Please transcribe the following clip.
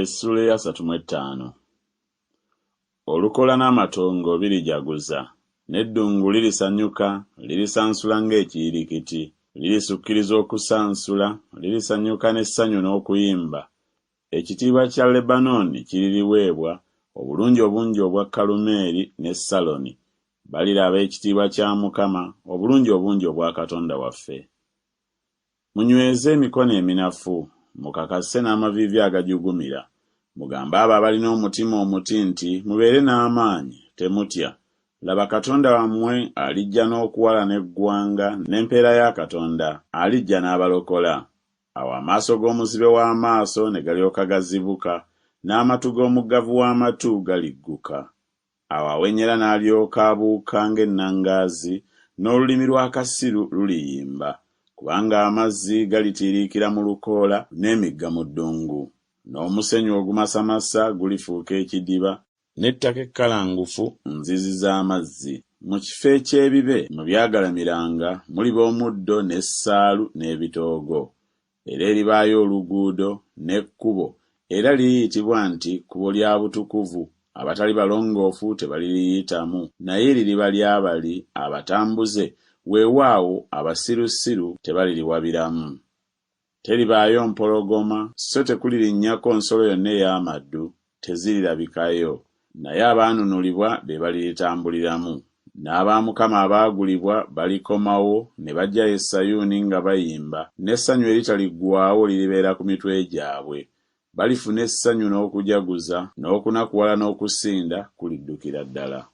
Essuula ya 35. Olukola n'amatongo birijaguza, n'eddungu lirisanyuka, lirisansula ng'ekiyirikiti, lirisukiriza okusansula, lirisanyuka n'essanyu n'okuyimba. Ekitiibwa kya Lebanooni kiririweebwa, obulungi obungi obwa Kalumeeri ne Saloni. Baliraba ekitiibwa kya Mukama, obulungi obungi obwa Katonda waffe. Munyweze emikono eminafu, mukakase n'amaviivi agajugumira. Mugambe abo abalina omutima omuti nti, mubeere n'amaanyi, temutya. Laba Katonda wammwe alijja n'okuwalana eggwanga, n'empeera ya Katonda alijja n'abalokola. Awo amaaso g'omuzibe w'amaaso ne galyoka gazibuka, n'amatu g'omuggavu w'amatu galigguka. Awo awenyera n'alyoka abuuka ng'ennangaazi, n'olulimi lw'akasiru luliyimba, kubanga amazzi galitiiriikira mu lukoola n'emigga mu ddungu. N'omusenyu ogumasamasa gulifuuka ekidiba, n'ettaka ekkalangufu nzizi z'amazzi. Mu kifo eky'ebibe mu byagalamiranga muliba omuddo n'essaalu n'ebitoogo. Era eribaayo oluguudo n'ekkubo, era liriyitibwa nti kkubo lya butukuvu. Abatali balongoofu tebaliriyitamu, naye liriba ly'abali abatambuze, weewaawo abasirusiru tebaliriwabiramu. Teribaayo mpologoma, so tekulirinnyako nsolo yonna ey'amaddu, tezirirabikayo. Naye abaanunulibwa be baliritambuliramu. N'aba Mukama abaagulibwa balikomawo ne bajja e Sayuuni nga bayimba, n'essanyu eritaliggwaawo liribeera ku mitwe gyabwe. Balifuna essanyu n'okujaguza, n'okunakuwala n'okusinda kuliddukira ddala.